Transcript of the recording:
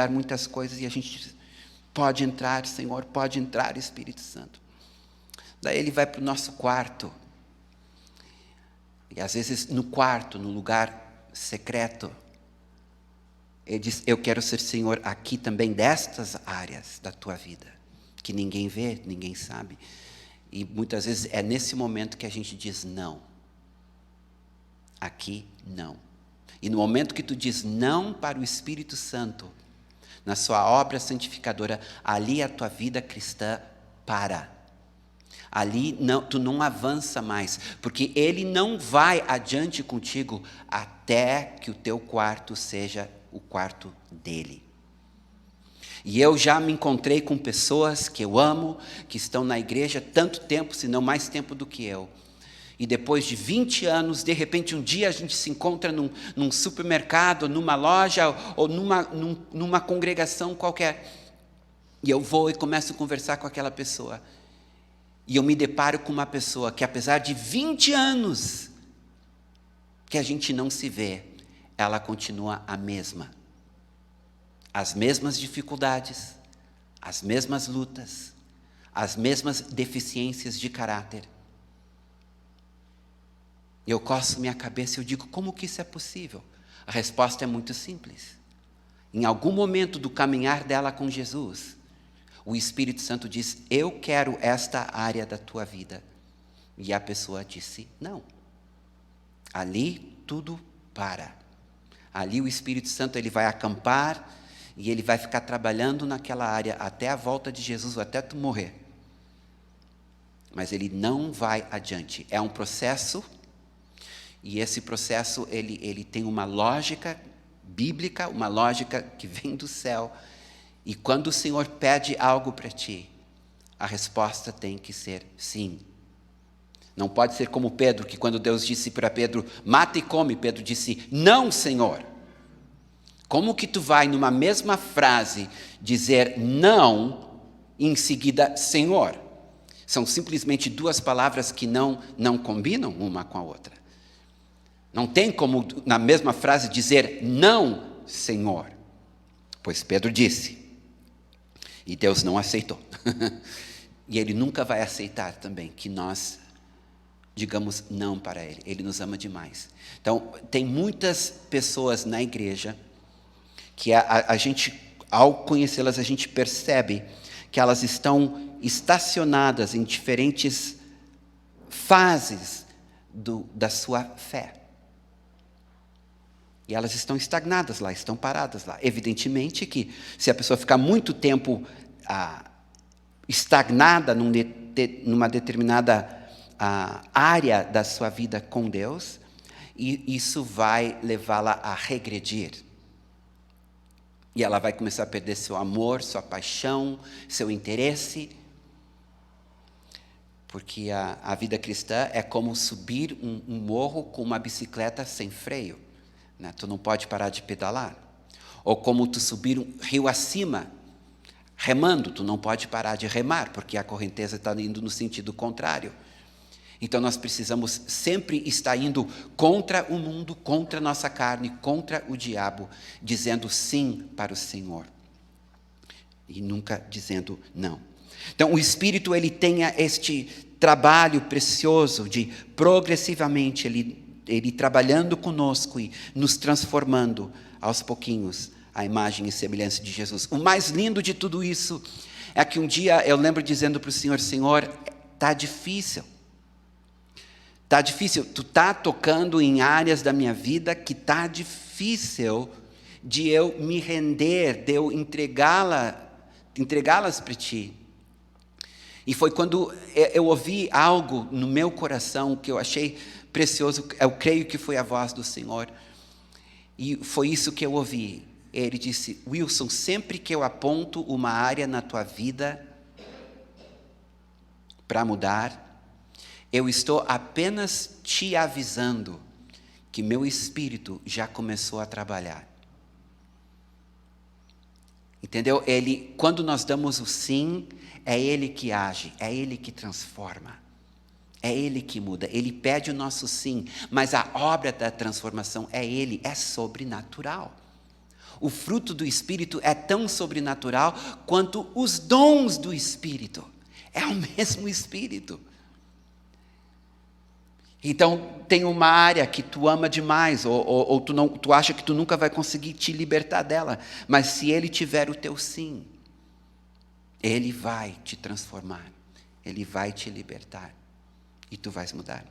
muitas coisas e a gente diz, pode entrar, Senhor, pode entrar, Espírito Santo. Daí ele vai para o nosso quarto. E às vezes no quarto, no lugar secreto, ele diz, eu quero ser Senhor aqui também destas áreas da tua vida, que ninguém vê, ninguém sabe. E muitas vezes é nesse momento que a gente diz não. Aqui não. E no momento que tu diz não para o Espírito Santo, na sua obra santificadora, ali a tua vida cristã para. Ali não, tu não avança mais, porque Ele não vai adiante contigo até que o teu quarto seja o quarto dEle. E eu já me encontrei com pessoas que eu amo, que estão na igreja tanto tempo, se não mais tempo do que eu. E depois de 20 anos, de repente um dia a gente se encontra num supermercado, numa loja ou numa congregação qualquer. E eu vou e começo a conversar com aquela pessoa. E eu me deparo com uma pessoa que, apesar de 20 anos que a gente não se vê, ela continua a mesma. As mesmas dificuldades, as mesmas lutas, as mesmas deficiências de caráter. Eu coço minha cabeça e eu digo, como que isso é possível? A resposta é muito simples. Em algum momento do caminhar dela com Jesus, o Espírito Santo diz, eu quero esta área da tua vida. E a pessoa disse, não. Ali tudo para. Ali o Espírito Santo ele vai acampar e ele vai ficar trabalhando naquela área até a volta de Jesus, ou até tu morrer. Mas ele não vai adiante. É um processo, e esse processo ele tem uma lógica bíblica, uma lógica que vem do céu. E quando o Senhor pede algo para ti, a resposta tem que ser sim. Não pode ser como Pedro, que quando Deus disse para Pedro, mata e come, Pedro disse, não, Senhor. Como que tu vai, numa mesma frase, dizer não, e em seguida, Senhor? São simplesmente duas palavras que não combinam uma com a outra. Não tem como, na mesma frase, dizer não, Senhor. Pois Pedro disse. E Deus não aceitou. E Ele nunca vai aceitar também que nós digamos não para Ele. Ele nos ama demais. Então, tem muitas pessoas na igreja que a gente, ao conhecê-las, a gente percebe que elas estão estacionadas em diferentes fases da sua fé. E elas estão estagnadas lá, estão paradas lá. Evidentemente que se a pessoa ficar muito tempo estagnada numa determinada área da sua vida com Deus, e isso vai levá-la a regredir. E ela vai começar a perder seu amor, sua paixão, seu interesse. Porque a vida cristã é como subir um morro com uma bicicleta sem freio. Né? Tu não pode parar de pedalar. Ou como tu subir um rio acima, remando, tu não pode parar de remar, porque a correnteza está indo no sentido contrário. Então nós precisamos sempre estar indo contra o mundo, contra a nossa carne, contra o diabo, dizendo sim para o Senhor. E nunca dizendo não. Então o Espírito ele tem este trabalho precioso de progressivamente ele trabalhando conosco e nos transformando aos pouquinhos à imagem e semelhança de Jesus. O mais lindo de tudo isso é que um dia eu lembro dizendo para o Senhor, Senhor, está difícil. Está difícil, tu está tocando em áreas da minha vida que está difícil de eu me render, de eu entregá-las para ti. E foi quando eu ouvi algo no meu coração que eu achei precioso, eu creio que foi a voz do Senhor. E foi isso que eu ouvi. Ele disse, Wilson, sempre que eu aponto uma área na tua vida para mudar, eu estou apenas te avisando que meu espírito já começou a trabalhar. Entendeu? Quando nós damos o sim, é Ele que age, é Ele que transforma, é Ele que muda. Ele pede o nosso sim, mas a obra da transformação é Ele, é sobrenatural. O fruto do Espírito é tão sobrenatural quanto os dons do Espírito. É o mesmo Espírito. Então, tem uma área que tu ama demais, ou tu acha que tu nunca vai conseguir te libertar dela. Mas se Ele tiver o teu sim, Ele vai te transformar. Ele vai te libertar. E tu vais mudar.